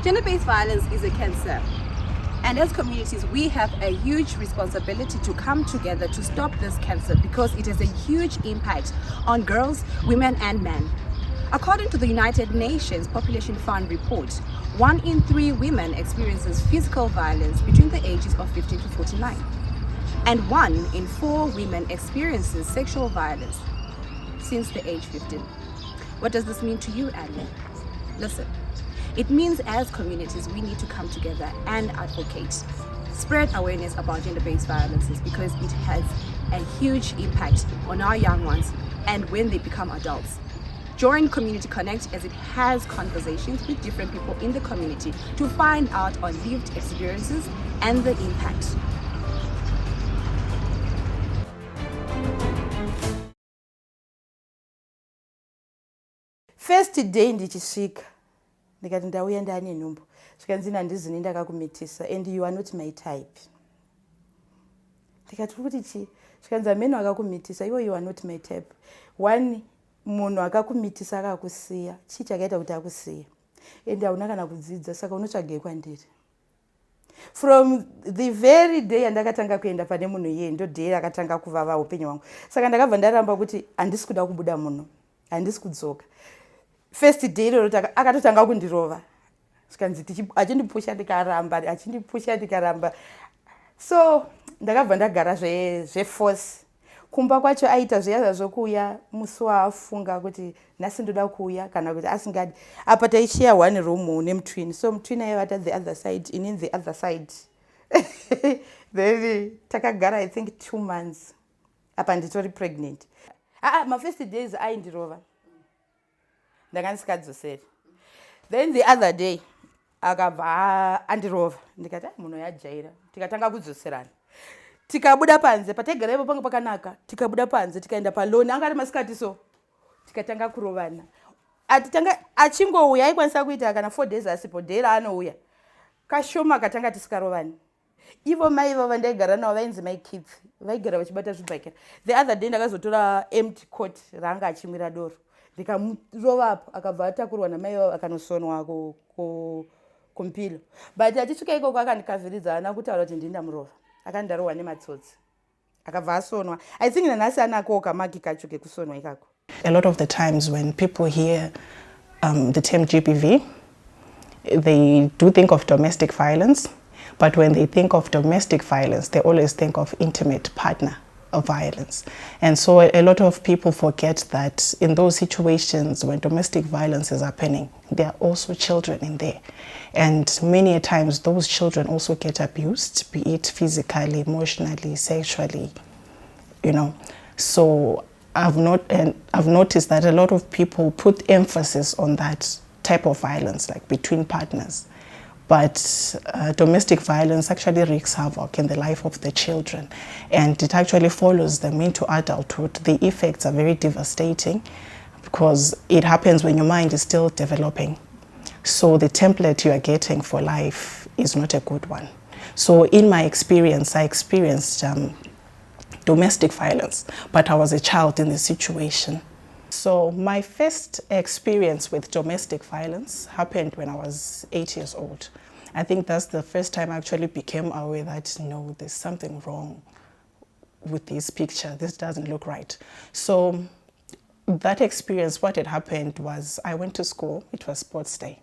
Gender-based violence is a cancer. And as communities, we have a huge responsibility to come together to stop this cancer because it has a huge impact on girls, women, and men. According to the United Nations Population Fund report, 1 in 3 women experiences physical violence between the ages of 15 to 49. And 1 in 4 women experiences sexual violence since the age 15. What does this mean to you, Adley? Listen. It means as communities, we need to come together and advocate, spread awareness about gender-based violences because it has a huge impact on our young ones and when they become adults. Join Community Connect as it has conversations with different people in the community to find out on lived experiences and the impact. First day ndichisvika ndikati ndauya ndane nhumbu zvikanzi handizini ndakakumitisa and you are not my type. Ndikati kuti chi zvikanzi ameno akakumitisa iwo you are not my type. One munhu akakumitisa akakusiya chii chakaita kuti akusiya and hauna kana kudzidza saka unotsvagei kwandiri. From the very day andakatanga kuenda pane munhu iye ndo day rakatanga kuvava upenyu hwangu saka ndakabva ndaramba kuti handisi kuda kubuda muno handisi kudzoka. First day iroro akatotanga kundirova zvikanzi achindipusha ndikaramba so ndakabva ndagara zveforce. Kumba kwacho aita zviya zvokuuya musi waafunga kuti nhasi ndoda kuuya kana kuti asingadi apa taishare one room nemutwin so mutwin aivata the other side inini the other side then takagara I think 2 months apa nditori pregnant. My first days aindirova ndakandisikadzoseri. Then the other day akabva andirova ndikati munhu yajaira tikatanga kudzoserana tikabuda panze pataigara ipo panga pakanaka tikabuda panze tikaenda paloni anga ari masikati so tikatanga kurovana atitanga achingouya aikwanisa kuita kana 4 days asipo day raanouya kashoma akatanga tisikarovani. Ivo mai ivava ndaigara navo vainzi my kids vaigara vachibata zvibhakera. The other day ndakazotora empty coat raanga achimwira doro ndikamurovapo akabva atakurwa namai vavo akanosonwa kumpilo but achisvika ikoko akandikavhiridza haana kutaura kuti ndindamurova akandarohwa nematsotsi akabva asonwa. I think nanhasi anako kamagi kacho kekusonwa ikako. A lot of the times when people hear the term GBV, they do think of domestic violence, but when they think of domestic violence, they always think of intimate partner of violence. And so a lot of people forget that in those situations when domestic violence is happening, there are also children in there. And many a times those children also get abused, be it physically, emotionally, sexually, you know. So I've noticed that a lot of people put emphasis on that type of violence, like between partners. But domestic violence actually wreaks havoc in the life of the children, and it actually follows them into adulthood. The effects are very devastating because it happens when your mind is still developing. So the template you are getting for life is not a good one. So in my experience, I experienced domestic violence, but I was a child in the situation. So my first experience with domestic violence happened when I was 8 years old. I think that's the first time I actually became aware that, no, there's something wrong with this picture. This doesn't look right. So that experience, what had happened was I went to school. It was sports day.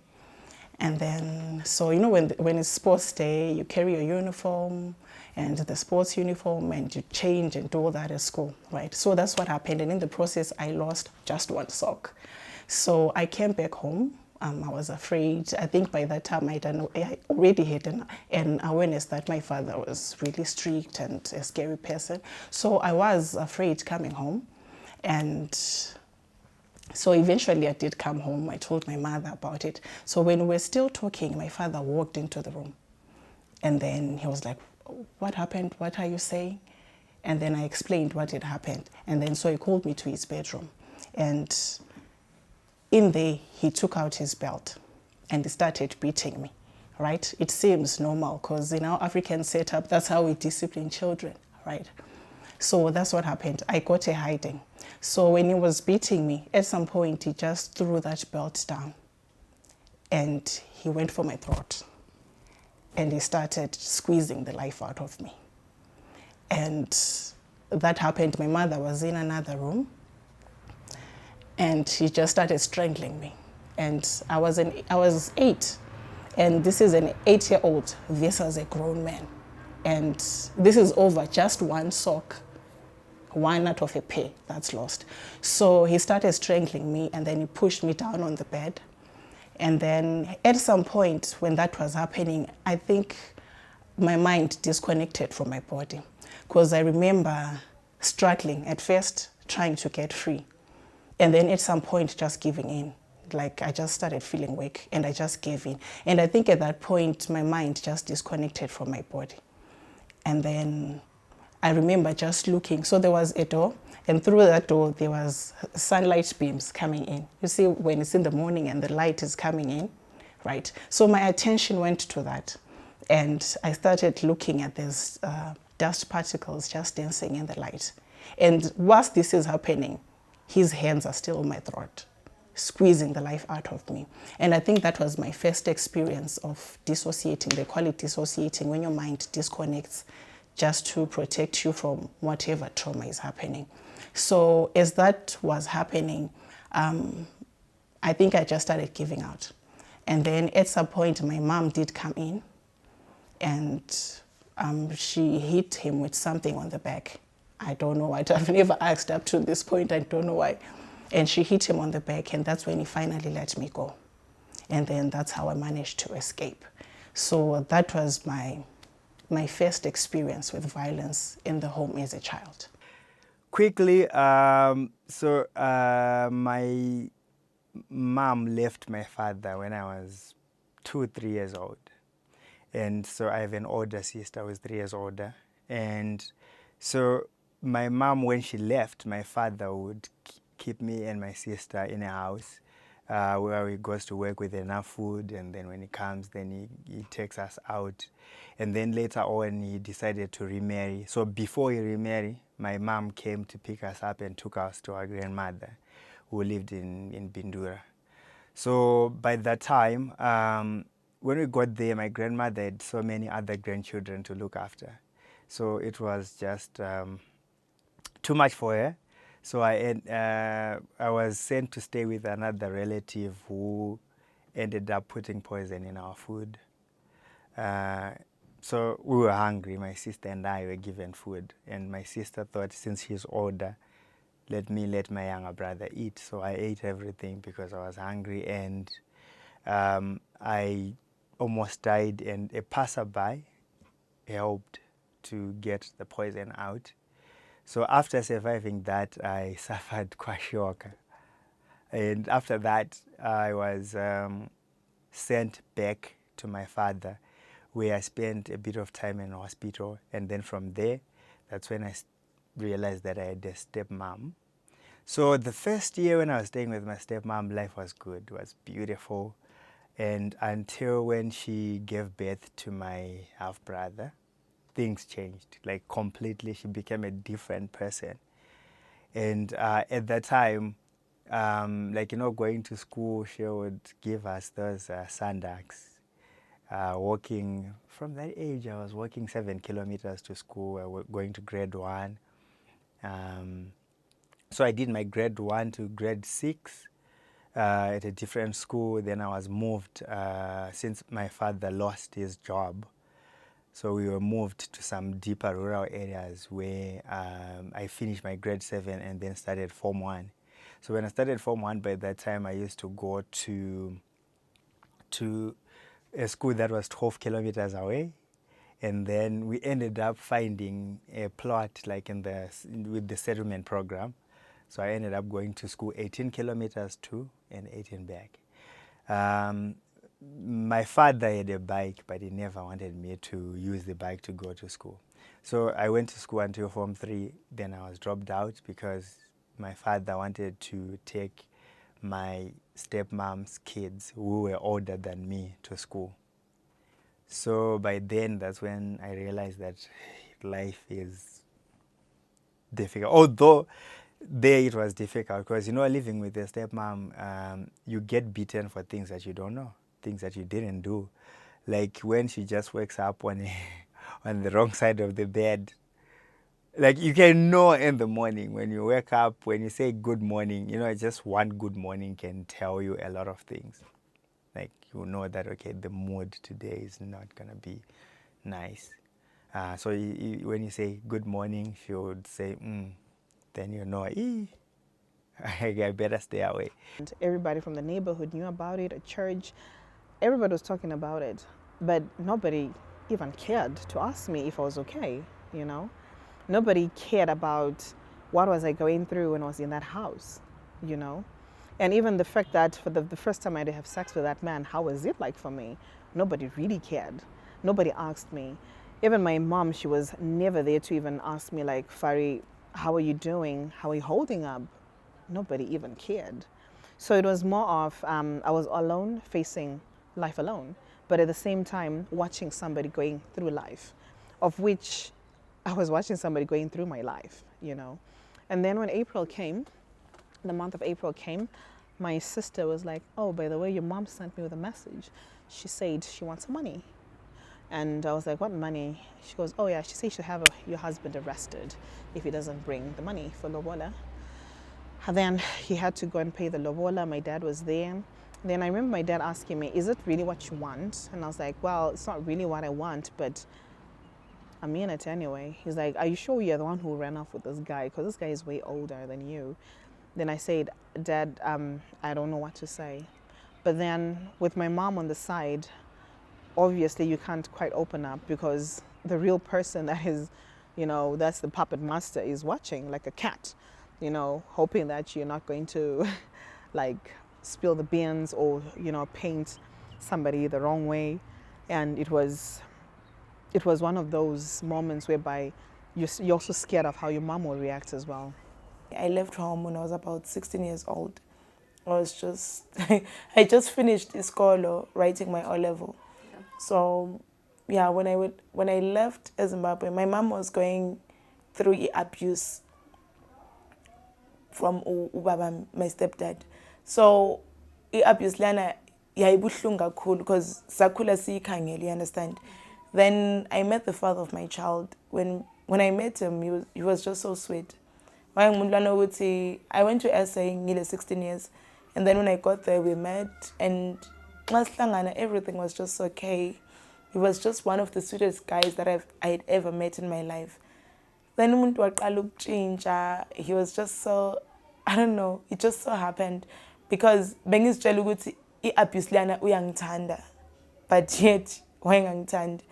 And then, so, you know, when it's sports day, you carry your uniform and the sports uniform and you change and do all that at school, right? So that's what happened. And in the process, I lost just one sock. So I came back home. I was afraid. I think by that time I already had an awareness that my father was really strict and a scary person. So I was afraid coming home. And so eventually I did come home. I told my mother about it. So when we were still talking, my father walked into the room. And then he was like, what happened? What are you saying? And then I explained what had happened. And then so he called me to his bedroom. And in there, he took out his belt and he started beating me, right? It seems normal because in our African setup, that's how we discipline children, right? So that's what happened. I got a hiding. So when he was beating me, at some point, he just threw that belt down. and he went for my throat and he started squeezing the life out of me. And that happened. My mother was in another room and he just started strangling me. And I was 8, and this is an 8-year-old versus a grown man. And this is over just one sock, one out of a pair that's lost. So he started strangling me, and then he pushed me down on the bed. And then at some point when that was happening, I think my mind disconnected from my body, because I remember struggling at first, trying to get free. And then at some point just giving in. Like I just started feeling weak and I just gave in. And I think at that point, my mind just disconnected from my body. And then I remember just looking. So there was a door, and through that door, there was sunlight beams coming in. You see, when it's in the morning and the light is coming in, right? So my attention went to that. And I started looking at these dust particles just dancing in the light. And whilst this is happening, his hands are still on my throat, squeezing the life out of me. And I think that was my first experience of dissociating. They call it dissociating, when your mind disconnects just to protect you from whatever trauma is happening. So as that was happening, I think I just started giving out. And then at some point, my mom did come in, and she hit him with something on the back. I don't know why. I've never asked up to this point. I don't know why. And she hit him on the back, and that's when he finally let me go. And then that's how I managed to escape. So that was my first experience with violence in the home as a child. Quickly, my mom left my father when I was 2, 3 years old. And so I have an older sister who is 3 years older. And so my mom, when she left, my father would keep me and my sister in a house where he goes to work with enough food, and then when he comes, then he takes us out. And then later on, he decided to remarry. So before he remarried, my mom came to pick us up and took us to our grandmother, who lived in Bindura. So by that time, when we got there, my grandmother had so many other grandchildren to look after. So it was just too much for her. So I was sent to stay with another relative who ended up putting poison in our food. So we were hungry. My sister and I were given food. And my sister thought, since she's older, let my younger brother eat. So I ate everything because I was hungry. And I almost died. And a passerby helped to get the poison out. So after surviving that, I suffered kwashiorkor. And after that, I was sent back to my father, where I spent a bit of time in hospital. And then from there, that's when I realized that I had a stepmom. So the first year when I was staying with my stepmom, life was good, it was beautiful. And until when she gave birth to my half-brother, things changed, like completely. She became a different person. And at that time, going to school, she would give us those sandals. Walking, from that age, I was walking 7 kilometers to school. I was going to grade 1. So I did my grade 1 to grade 6 at a different school. Then I was moved since my father lost his job. So we were moved to some deeper rural areas where I finished my grade 7 and then started Form 1. So when I started Form 1, by that time I used to go to a school that was 12 kilometers away. And then we ended up finding a plot like with the settlement program. So I ended up going to school 18 kilometers to and 18 back. My father had a bike, but he never wanted me to use the bike to go to school. So I went to school until Form 3, then I was dropped out because my father wanted to take my stepmom's kids, who were older than me, to school. So by then, that's when I realized that life is difficult. Although there it was difficult because, living with a stepmom, you get beaten for things that you don't know. things that you didn't do. Like when she just wakes up on on the wrong side of the bed. Like you can know in the morning when you wake up, when you say good morning, you know, just one good morning can tell you a lot of things. Like you know that, okay, the mood today is not going to be nice. So when you say good morning, she would say, then you know, I better stay away. And everybody from the neighborhood knew about it, at church, everybody was talking about it, but nobody even cared to ask me if I was okay, you know? Nobody cared about what was I going through when I was in that house, you know? And even the fact that for the first time I did have sex with that man, how was it like for me? Nobody really cared. Nobody asked me. Even my mom, she was never there to even ask me like, Fari, how are you doing? How are you holding up? Nobody even cared. So it was more of, I was alone, facing life alone, but at the same time, watching somebody going through life, of which I was watching somebody going through my life, you know. And then when April came, the month of April came, my sister was like, oh, by the way, your mom sent me with a message. She said she wants money. And I was like, what money? She goes, oh yeah, she says she'll have your husband arrested if he doesn't bring the money for lobola. And then he had to go and pay the lobola. My dad was there. Then I remember my dad asking me, is it really what you want? And I was like, well, it's not really what I want, but I'm in it anyway. He's like, are you sure you're the one who ran off with this guy? Because this guy is way older than you. Then I said, Dad, I don't know what to say. But then with my mom on the side, obviously you can't quite open up because the real person that is, you know, that's the puppet master is watching like a cat, you know, hoping that you're not going to like spill the beans or, you know, paint somebody the wrong way. And it was one of those moments whereby you're also scared of how your mom will react as well. I left home when I was about 16 years old. I just finished school writing my O-level. So, yeah, when I left Zimbabwe, my mom was going through abuse from ubaba, my stepdad. So, abuse lana yayibuhlungu kakhulu because sakhula siyikhangele, you understand. Then I met the father of my child. When I met him, he was just so sweet. I went to SA ngile 16 years, and then when I got there, we met, and everything was just okay. He was just one of the sweetest guys that I had ever met in my life. Then he was just so, I don't know, it just so happened because bengizitshela ukuthi I-abuse lana uyangithanda, but yet wayengangithandi.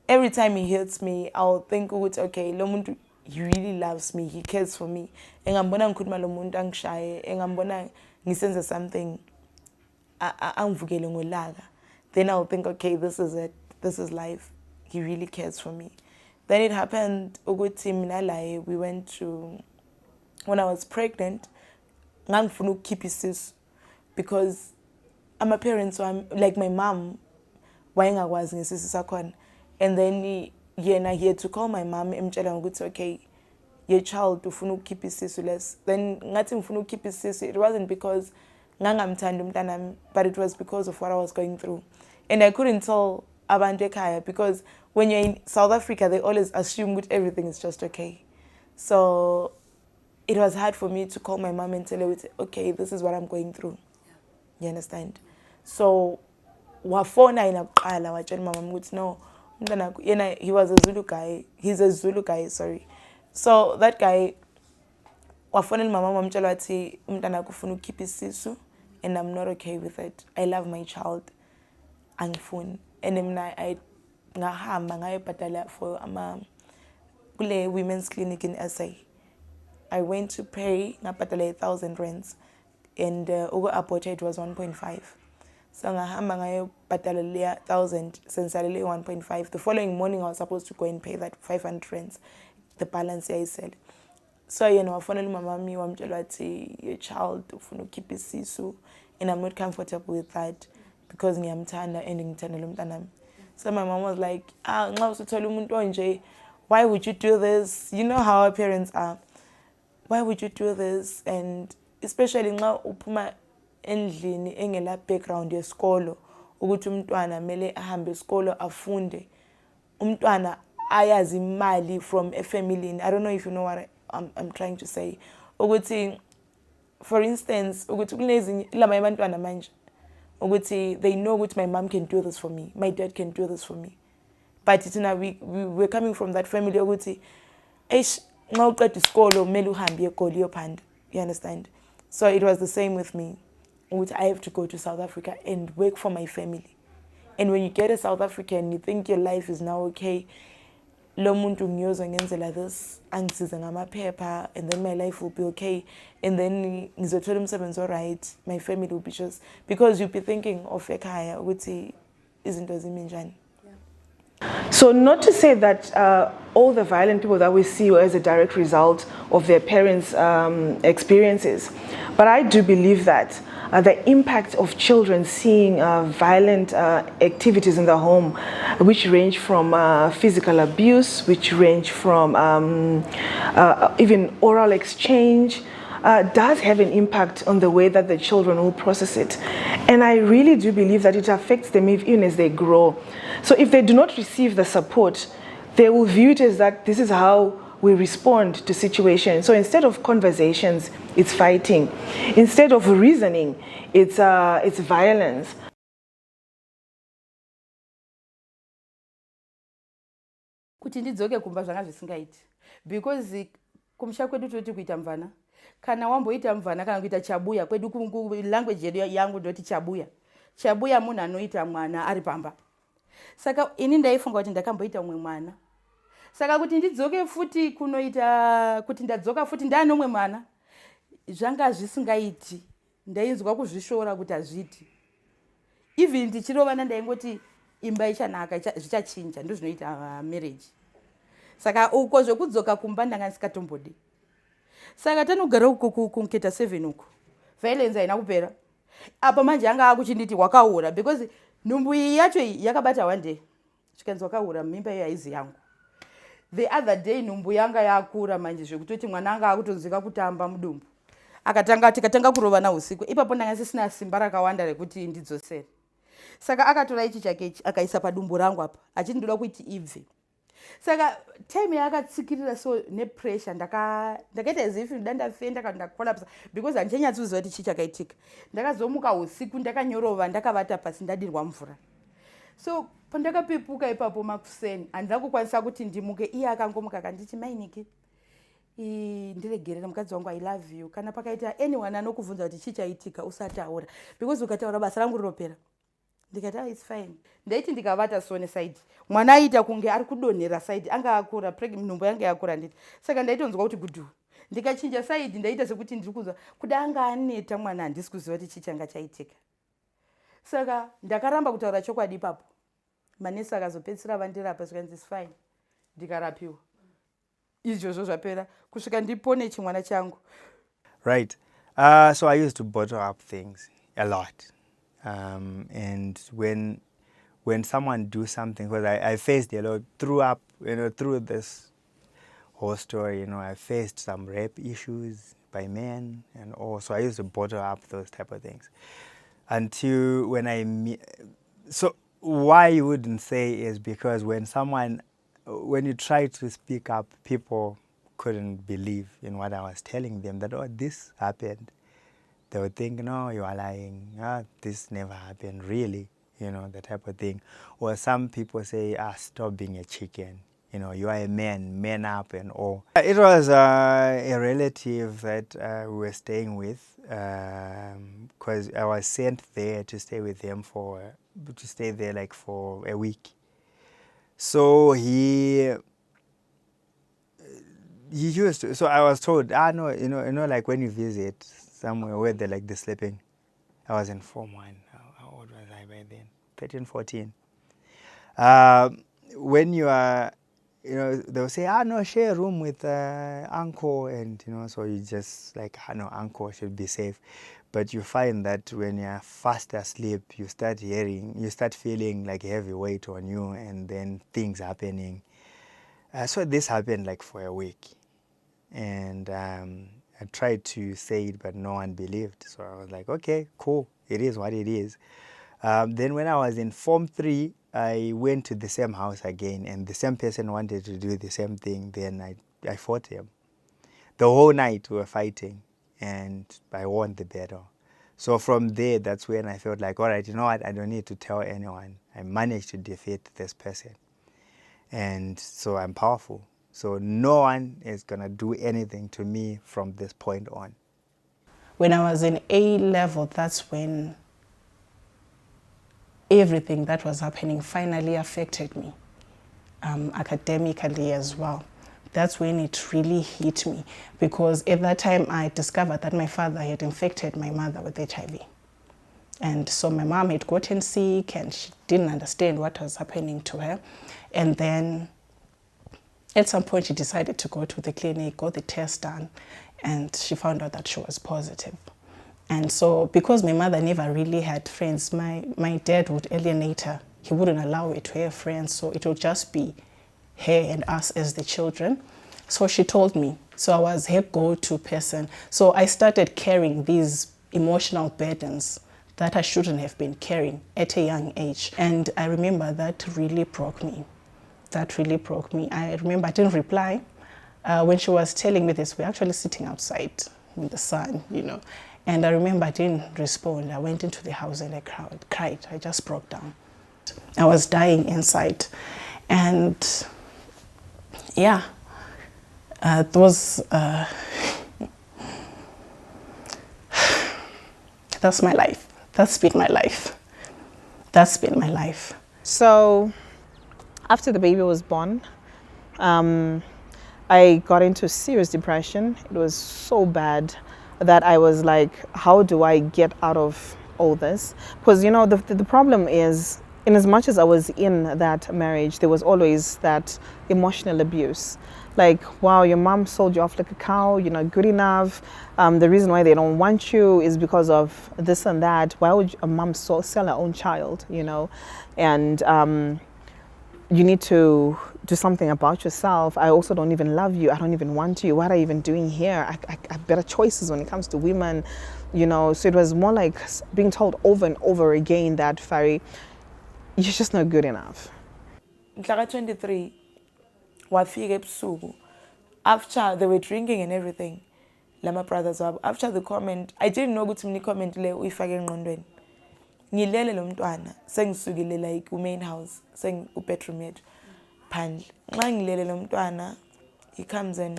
Every time he hits me, I'll think ukuthi okay, lo muntu he really loves me, he cares for me. Engambona ngikhuluma lo muntu angishaye, engambona ngisenza something angivukele ngolaka. Then I'll think, okay, this is it. This is life. He really cares for me. Then it happened, ukuthi mina laye, we went to, when I was pregnant, ngangifuna ukukhipha isisu because my parents, like my mom, wayengakwazi ngesisu sakhona. And then he had to call my mom emtshela ukuthi okay, your child ufuna ukukhipha isisu less. Then ngathi ngifuna ukukhipha isisu, it wasn't because ngangamthanda umntanami, but it was because of what I was going through. And I couldn't tell abantu ekhaya because when you're in South Africa, they always assume that everything is just okay. So it was hard for me to call my mom and tell her, okay, this is what I'm going through. Yeah. You understand? So wafona inakuqala watshela mama ukuthi no, he was a Zulu guy. He's a Zulu guy, sorry. So that guy wafonela mama wamtshela wathi umntanakho ufuna ukukhipha isisu and I'm not okay with it. I love my child. Angifuni. And mina ngahamba ngayobhadala for kule women's clinic in SA. I went to pay ngabhadala 1,000 rands and uku-aborted it was 1.5. So ngahamba ngayobhadala 1,000 sensalele 1.5. The following morning I was supposed to go and pay that 500 rands, the balance I said. So wafonela umamami wamtshela wathi your child ufuna ukukhipha isisu and I'm not comfortable with that because ngiyamthanda and ngithanda lo mntanami. So my mom was like, nxa usuthola umuntu onje, why would you do this? You know how our parents are. Why would you do this? And especially nxa uphuma endlini engela background yesikolo ukuthi umntwana mele ahambe esikolo afunde, umntwana ayazi imali from a family. I don't know if you know what I'm trying to say. Ukuthi, for instance, ukuthi kunezinye lama abantwana manje ukuthi they know ukuthi my mom can do this for me, my dad can do this for me. But we're coming from that family ukuthi eish nxa uqeda isikolo kumele uhambe egoli uyophanda. You understand? So it was the same with me. I have to go to South Africa and work for my family. And when you get to South Africa and you think your life is now okay, lo muntu ngiyoza ngenzela this, angisize ngamaphepha, and then my life will be okay, and then ngizothola umsebenzi alright, my family will be just, because you'll be thinking of ekhaya ukuthi izinto zimi njani. So not to say that all the violent people that we see are as a direct result of their parents' experiences, but I do believe that the impact of children seeing violent activities in the home, which range from physical abuse, which range from even oral exchange, does have an impact on the way that the children will process it. And I really do believe that it affects them even as they grow. So if they do not receive the support, they will view it as that this is how we respond to situations. So instead of conversations, it's fighting. Instead of reasoning, it's violence. Kuti ndidzoke kumba zvanga zvisingaiti, because kumusha kwedu toti kuita mvana, kana wamboita mvana kana kuita chabuya kwedu language yangu ndoti chabuya. Chabuya munhu anoita mwana ari pamba. Saka ini ndaifunga kuti ndakamboita umwe mwana. Saka kuti ndidzoke futi kunoita kuti ndadzoka futi ndane umwe mwana, zvanga zvisingaiti. Ndainzwa kuzvishora kuti azviti. Even ndichirovana ndaingoti imba ichanaka zvichachinja, ndozvinoita marriage. Saka uko zvekudzoka kumba ndanga ndisingatombodi. Saka tanogara uko kunketa 7 uko, violence haina kupera. Apa manje anga akuchinditi wakaura, because nhumbu yacho yakabata one day. Chikanzi wakaura mimba iyo haizi yangu. The other day nhumbu yanga yakura manje zvekutoti mwana anga akutonzika kutamba mudumbu. Tikatanga kurovana usiku. Ipapo ndanga sisina simba rakawanda rekuti ndidzosere. Saka akatora ichi chake ichi akaisa padumbu rangu apa, achindoda kuti ibve. Saka time yakatsikirira so nepressure ndakaita as if ndandafenda kana ndakolapsa, because handinyatsoziva kuti chii chakaitika. Ndakazomuka usiku ndakanyorova ndakavata pasi ndadirwa mvura. So pandakapepuka ipapo makuseni handina kukwanisa kuti ndimuke. Iye akangomuka akanditi mainiki ndiregerera mukadzi wangu I love you, kana pakaita anyone anokubvunza kuti chii chaitika usataura, because ukataura basa rangu rinopera. Ndikati it's fine. Ndaiti ndikavata sone side, mwana aita kunge ari kudonhera side, anga akura nhumbu yangu yakura nditi. Saka ndaitonzwa kuti gudhu. Ndikachinja side ndaita sekuti ndiri kunzwa kuda anga aneta mwana handisi kuziva kuti chii changa chaitika. Saka ndakaramba kutaura chokwadi ipapo. Manesi akazopedzisira vandirapa zvikanzi it's fine. Ndikarapiwa. Izvozvo zvapera kusvika ndipone chimwana changu. Right. So I used to bottle up things a lot. And when someone do something, because I faced a lot through this whole story, I faced some rape issues by men and all. So I used to bottle up those type of things until when so why you wouldn't say is because when you try to speak up, people couldn't believe in what I was telling them, that, oh, this happened. They would think, no, you are lying. This never happened, really, the type of thing. Or some people say, stop being a chicken. You are a man, man up and all. It was a relative that we were staying with, because I was sent there to stay with him for a week. So he used to, so I was told, no, like when you visit somewhere where they're like they're sleeping. I was in Form 1. How old was I by then? 13, 14. When you are, they'll say, no, share a room with uncle, and so you just like, no, uncle should be safe. But you find that when you're fast asleep, you start feeling like a heavy weight on you, and then things happening. So this happened like for a week, and I tried to say it, but no one believed. So I was like, okay, cool. It is what it is. Then when I was in Form 3, I went to the same house again, and the same person wanted to do the same thing. Then I fought him. The whole night we were fighting, and I won the battle. So from there, that's when I felt like, all right, you know what, I don't need to tell anyone. I managed to defeat this person. And so I'm powerful. So no one is going to do anything to me from this point on. When I was in A level, that's when everything that was happening finally affected me, academically as well. That's when it really hit me, because at that time I discovered that my father had infected my mother with HIV. And so my mom had gotten sick and she didn't understand what was happening to her. And then at some point she decided to go to the clinic, got the test done, and she found out that she was positive. And so because my mother never really had friends, my dad would alienate her. He wouldn't allow her to have friends, so it would just be her and us as the children. So she told me. So I was her go-to person. So I started carrying these emotional burdens that I shouldn't have been carrying at a young age. And I remember that really broke me. That really broke me. I remember I didn't reply. When she was telling me this, we're actually sitting outside in the sun, you know. And I remember I didn't respond. I went into the house and I cried. I just broke down. I was dying inside. And yeah, that's my life. That's been my life. That's been my life. So after the baby was born, I got into serious depression. It was so bad that I was like, how do I get out of all this? Because, you know, the problem is, in as much as I was in that marriage, there was always that emotional abuse. Like, wow, your mom sold you off like a cow, you're not good enough. The reason why they don't want you is because of this and that. Why would a mom sell her own child, you know? And you need to do something about yourself. I also don't even love you. I don't even want you. What are you even doing here? I have better choices when it comes to women, you know? So it was more like being told over and over again that, Fari, you're just not good enough. Mhlaka 23 wafika ebusuku, after they were drinking and everything, lama brothers wabo, after the comment, I didn't know ukuthi mina comment le uyifake engqondweni. Ngilele lo mntwana sengisukile like main house, bedroom yethu phandle. Xa ngilele lo mntwana, he comes in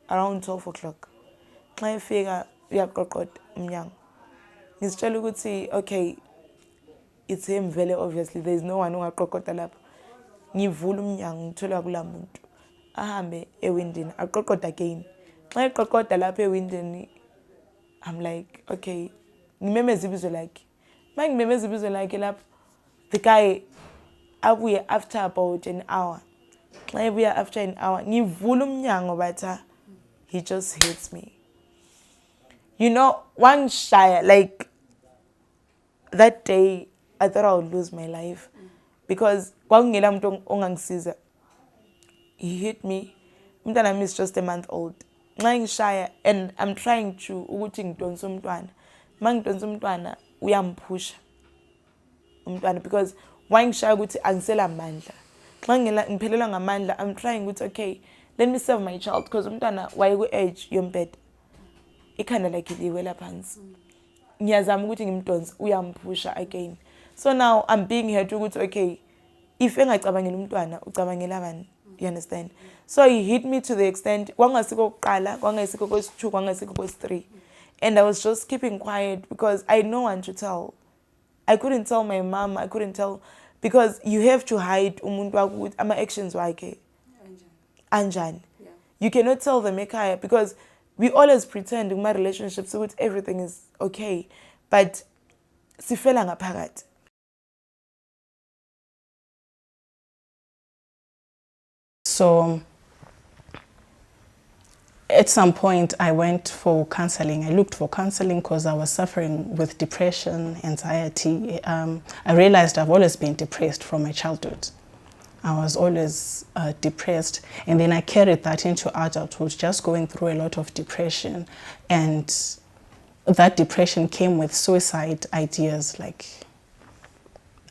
around 12 o'clock. Xa efika uyaqoqoda umnyango. Ngisitshela ukuthi okay, it's him vele, obviously there's no one ongaqoqoda lapha. Ngivula umnyango ngithola kula muntu ahambe ewindini aqoqoda again. Xa eqoqoda lapha ewindini, I'm like, okay, ngimemeza ibizo lakhe. Mangimemeza ibizo lakhe lapha, the guy abuye after about an hour. Xa ebuya after an hour, ngivula umnyango batha, he just hits me. You know, one shy, like that day I thought I would lose my life because kwakungela umuntu ongangisiza. He hit me. Umntwana is just a month old. Nxa ngishaya and I'm trying to ukuthi ngidonsa umntwana. Mangidonsa umntwana uyampusha umntwana because wangishaya ukuthi angisela amandla. Xa ngiphelelwa ngamandla, I'm trying ukuthi okay, let me save my child because umntwana wayeku age yombheda. Ikhanda lakhe liwela phansi. Ngiyazama ukuthi ngimdonse uyampusha again. So now I'm being here to ukuthi okay, if engacabangela umntwana ucabangela bani, you understand? So he hit me to the extent kwangasikho kuqala, kwangasikho kwesi-2, kwangasikho kwesi-3. And I was just keeping quiet because I had no one to tell. I couldn't tell my mom, I couldn't tell, because you have to hide umuntu wakuthi ama actions wakhe anjani. You cannot tell them ekhaya because we always pretend in my relationships so everything is okay, but sifela ngaphakathi. So at some point I went for counseling. I looked for counseling because I was suffering with depression, anxiety. I realized I've always been depressed from my childhood. I was always depressed, and then I carried that into adulthood, just going through a lot of depression. And that depression came with suicide ideas, like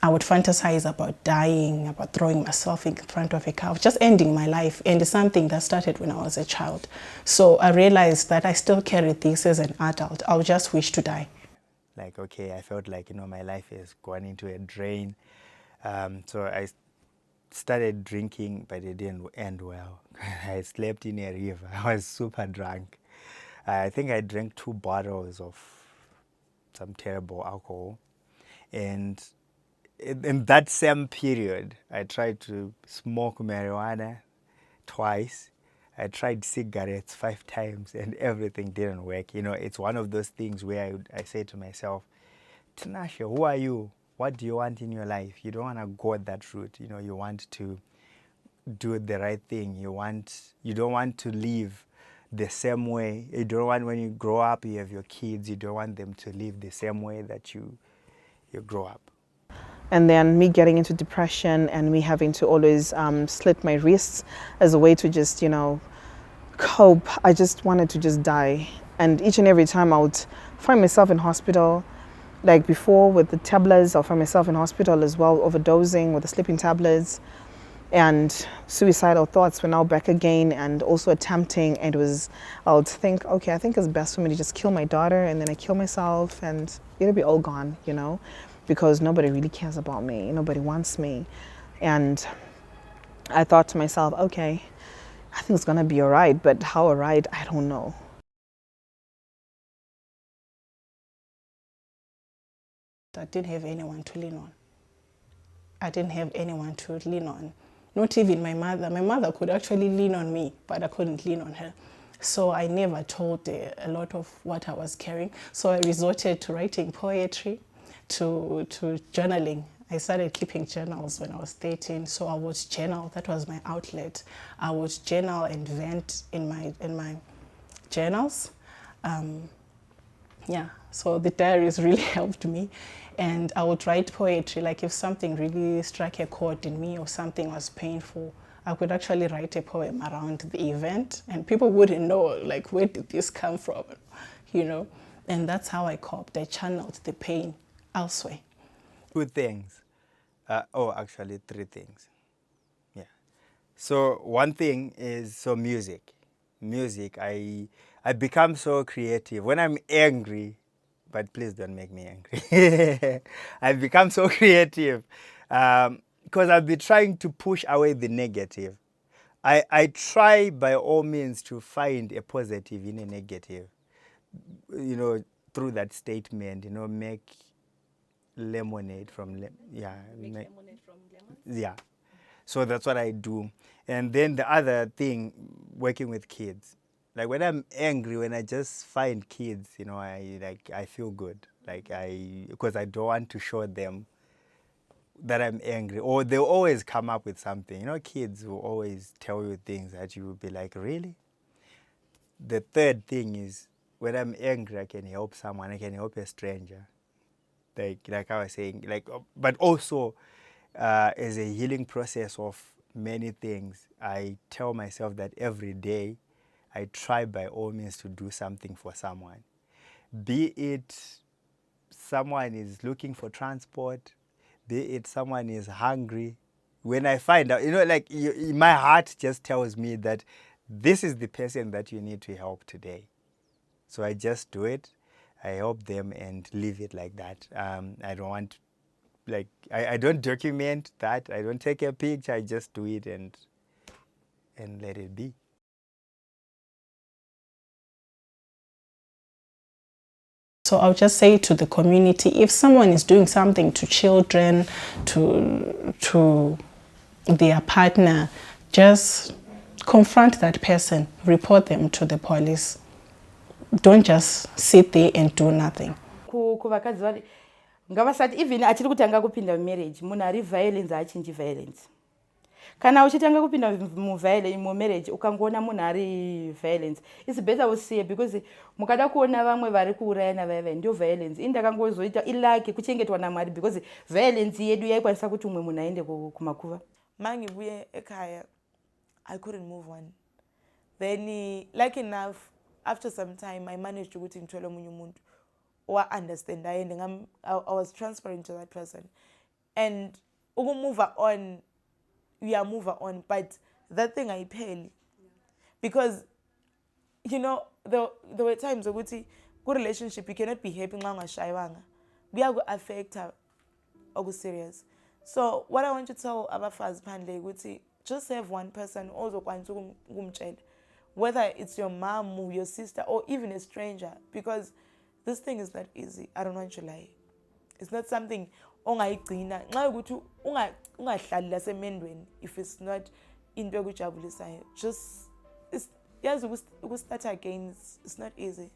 I would fantasize about dying, about throwing myself in front of a car, just ending my life. And it's something that started when I was a child. So I realized that I still carry this as an adult. I'll just wish to die. Like, okay, I felt like, my life is going into a drain. So I started drinking, but it didn't end well. I slept in a river. I was super drunk. I think I drank 2 bottles of some terrible alcohol. And in that same period, I tried to smoke marijuana twice. I tried cigarettes 5 times and everything didn't work. It's one of those things where I say to myself, Tinashe, who are you? What do you want in your life? You don't want to go that route. You want to do the right thing. You don't want to live the same way. You don't want, when you grow up, you have your kids, you don't want them to live the same way that you grow up. And then me getting into depression and me having to always slit my wrists as a way to just, cope. I just wanted to just die. And each and every time I would find myself in hospital, like before with the tablets, I'll find myself in hospital as well, overdosing with the sleeping tablets. And suicidal thoughts were now back again, and also attempting. And I would think, okay, I think it's best for me to just kill my daughter, and then I kill myself, and it'll be all gone, because nobody really cares about me. Nobody wants me. And I thought to myself, okay, I think it's gonna be all right, but how all right, I don't know. I didn't have anyone to lean on. I didn't have anyone to lean on. Not even my mother. My mother could actually lean on me, but I couldn't lean on her. So I never told a lot of what I was carrying. So I resorted to writing poetry, to journaling. I started keeping journals when I was 13. So I would journal. That was my outlet. I would journal and vent in my journals. So the diaries really helped me. And I would write poetry, like if something really struck a chord in me or something was painful, I could actually write a poem around the event and people wouldn't know, like, where did this come from, And that's how I coped. I channeled the pain elsewhere. 2 things. Actually 3 things. Yeah. So one thing is music. Music, I become so creative. When I'm angry, but please don't make me angry. I've become so creative because I've been trying to push away the negative. I try by all means to find a positive in a negative, through that statement, make lemonade from make lemonade from lemons. Yeah. So that's what I do. And then the other thing, working with kids. Like when I'm angry, when I just find kids, I feel good. Because I don't want to show them that I'm angry. Or they'll always come up with something. Kids will always tell you things that you will be like, really? The third thing is, when I'm angry, I can help someone. I can help a stranger. Like I was saying, but also as a healing process of many things, I tell myself that every day I try by all means to do something for someone. Be it someone is looking for transport, be it someone is hungry. When I find out, my heart just tells me that this is the person that you need to help today. So I just do it. I help them and leave it like that. I don't want, I don't document that. I don't take a picture. I just do it and let it be. So I'll just say to the community, if someone is doing something to children, to their partner, just confront that person, report them to the police. Don't just sit there and do nothing. Kuvakadzi vari ngavasati even achiri kutanga kupinda marriage munhu ari violence achinji violence. Kana uchitanga kupinda marriage ukangoona munhu ari violence, it's better usiye, because mukada kuona vamwe vari kuurayana vaya ndio violence. Indakangozoita ilaki kuchengetwa naMwari, because violence yedu yaikwanisa kuti umwe munhu aende kumakuva. Mangibuye ekaya, I couldn't move on. Then like enough, after some time I managed to go to ngithole omunye umuntu owa understand. I was transparent to that person. and move on, we are move on, but that thing ayipheli. Because you know, there were times ukuthi good relationship you cannot be happy nxa ungashayivanga. Kuya affect her serious. So what I want to tell abafazi phandle ukuthi just have one person ozokwanisa ukumtshela, whether it's your mom or your sister or even a stranger, because this thing is not easy. I don't want to lie. It's not something ongayigcina nxa ukuthi ungahlali lasemendweni if it's not into ekujabulisayo. Just yazi ukustart again, it's not easy.